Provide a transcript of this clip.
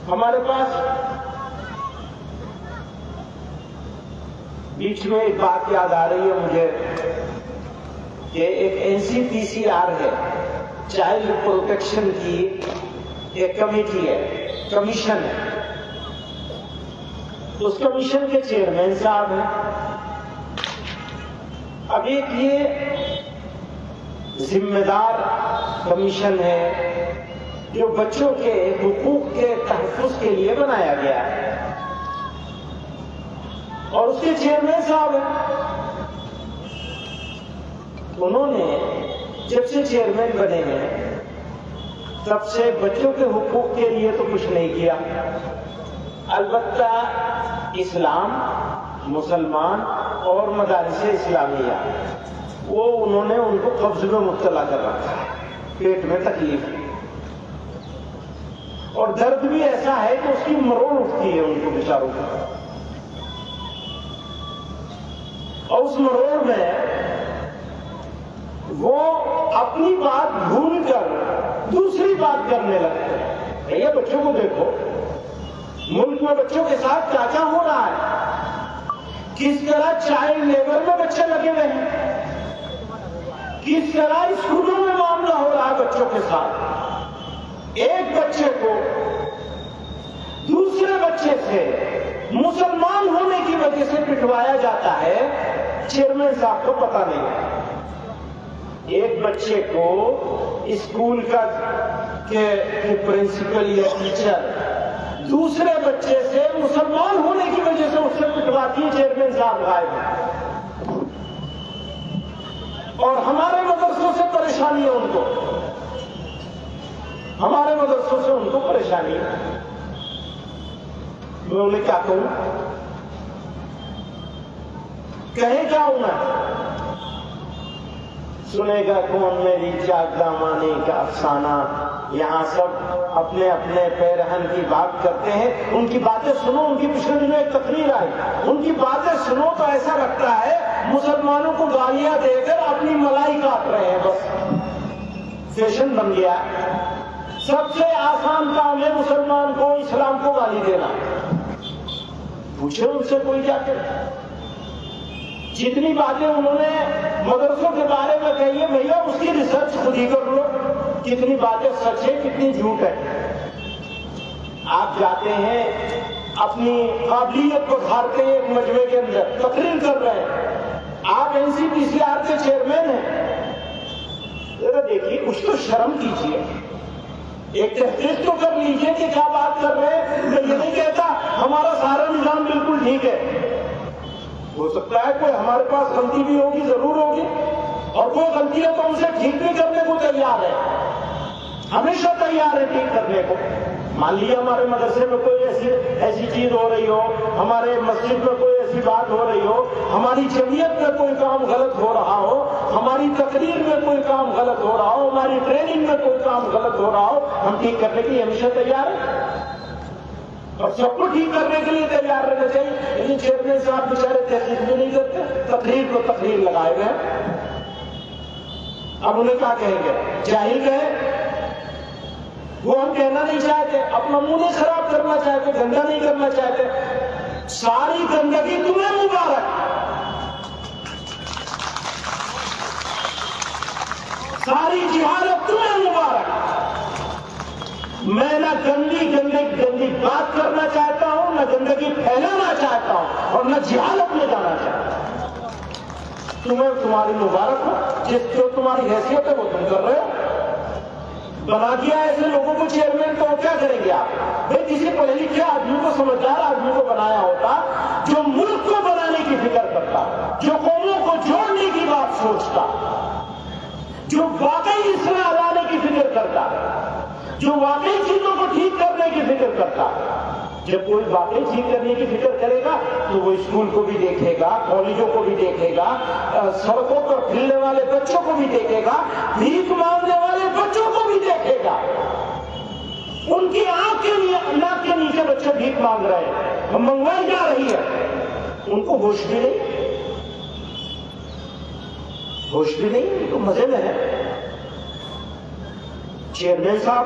ہمارے پاس بیچ میں ایک بات یاد آ رہی ہے مجھے کہ ایک NCPCR ہے، چائلڈ پروٹیکشن کی ایک کمیٹی ہے، کمیشن ہے. اس کمیشن کے چیئرمین صاحب ہیں. اب ایک یہ ذمہ دار کمیشن ہے جو بچوں کے حقوق کے تحفظ کے لیے بنایا گیا ہے، اور اس کے چیئرمین صاحب ہیں. انہوں نے جب سے چیئرمین بنے ہیں تب سے بچوں کے حقوق کے لیے تو کچھ نہیں کیا. البتہ اسلام، مسلمان اور مدارس اسلامیہ وہ انہوں نے ان کو قبض میں مبتلا کر رکھا ہے. پیٹ میں تکلیف ہے اور درد بھی ایسا ہے کہ اس کی مروڑ اٹھتی ہے ان کو بیچاروں کو، اور اس مروڑ میں وہ اپنی بات بھول کر دوسری بات کرنے لگتے ہیں. بھیا بچوں کو دیکھو، ملک میں بچوں کے ساتھ کیا کیا ہو رہا ہے، کس طرح چائلڈ لیبر میں بچے لگے ہوئے ہیں، کس طرح اسکولوں میں معاملہ ہو رہا ہے بچوں کے ساتھ. ایک بچے کو دوسرے بچے سے مسلمان ہونے کی وجہ سے پٹوایا جاتا ہے، چیئرمین صاحب کو پتہ نہیں ہے. ایک بچے کو اسکول کا پرنسپل یا ٹیچر دوسرے بچے سے مسلمان ہونے کی وجہ سے اس سے پٹواتی ہے، چیئرمین صاحب غائب ہے. اور ہمارے مدرسوں سے پریشانی ہے ان کو، ہمارے مدرسوں سے ان کو پریشانی ہے. میں انہیں کیا کہوں، کہیں کیا ہوں میں؟ سنے گا کون میری چاک دامانی کا افسانہ. یہاں سب اپنے اپنے پیرہن کی بات کرتے ہیں. ان کی باتیں سنو. ان کی پچھلے دنوں ایک تقریر آئی، ان کی باتیں سنو تو ایسا لگتا ہے مسلمانوں کو گالیاں دے کر اپنی ملائی کاٹ رہے ہیں. بس فیشن بن گیا. سب سے آسان کام ہے مسلمان کو اسلام کو گالی دینا. پوچھے ان سے کوئی جا کے، جتنی باتیں انہوں نے مدرسوں کے بارے میں کہی ہے بھیا اس کی ریسرچ خود ہی کر لو، کتنی باتیں سچ ہے کتنی جھوٹ ہے. آپ جاتے ہیں اپنی قابلیت کو دھارتے ہیں، ایک مجمع کے اندر تقریر کر رہے ہیں، آپ NCPCR کے چیئرمین ہیں. ذرا دیکھیے، کچھ تو شرم کیجیے، ایک تحقیق تو کر لیجیے کہ کیا بات کر رہے ہیں. میں یہ نہیں کہتا ہمارا سارا نظام بالکل ٹھیک ہے، ہو سکتا ہے کوئی ہمارے پاس غلطی بھی ہوگی، ضرور ہوگی، اور کوئی غلطی ہے تو ہم سے ٹھیک بھی کرنے کو تیار ہے، ہمیشہ تیار ہے ٹھیک کرنے کو. مان لیا ہمارے مدرسے میں کوئی ایسی چیز ہو رہی ہو، ہمارے مسجد میں کوئی ایسی بات ہو رہی ہو، ہماری جمعیت میں کوئی کام غلط ہو رہا ہو، ہماری تقریر میں کوئی کام غلط ہو رہا ہو، ہماری ٹریننگ میں کوئی کام غلط ہو رہا ہو، ہم ٹھیک کرنے کے لیے ہمیشہ تیار ہیں اور سب کو ٹھیک کرنے کے لیے تیار رہنا چاہیے. لیکن چیئرمین صاحب بیچارے تحقیق بھی نہیں کرتے، تقریر کو تقریر لگائے گئے. اب انہیں کیا کہیں گے؟ جاہل کہیں؟ وہ ہم کہنا نہیں چاہتے، اپنا منہ نہیں خراب کرنا چاہتے، گندا نہیں کرنا چاہتے. ساری گندگی تمہیں مبارک، ساری جہالت تمہیں مبارک. میں نہ گندی بات کرنا چاہتا ہوں، نہ گندگی پھیلانا چاہتا ہوں، اور نہ جہالت میں جانا چاہتا ہوں. تمہیں تمہاری مبارک ہو، جس جو تمہاری حیثیت ہے وہ تم کر رہے ہو. بنا دیا ایسے لوگوں کو چیئرمین، تو کیا کریں گے آپ؟ بھائی کسی پڑھے لکھے آدمی کو، سمجھدار آدمی کو بنایا ہوتا جو ملک کو بنانے کی فکر کرتا، جو قوموں کو جوڑنے کی بات سوچتا، جو واقعی اصلاح لانے کی فکر کرتا، جو واقعی چیزوں کو ٹھیک کرنے کی فکر کرتا. جب کوئی واقعی ٹھیک کرنے کی فکر کرے گا تو وہ اسکول کو بھی دیکھے گا، کالجوں کو بھی دیکھے گا، سڑکوں پر پھرنے والے بچوں کو بھی دیکھے گا، بھیک مانگنے والے بچوں کو بھی دیکھے گا. ان کی آنکھ کے نیچے بچے بھیک مانگ رہے ہیں، منگوائی جا رہی ہے، ان کو ہوش بھی نہیں، ہوش بھی نہیں، تو مزے میں ہے. چیئرمین صاحب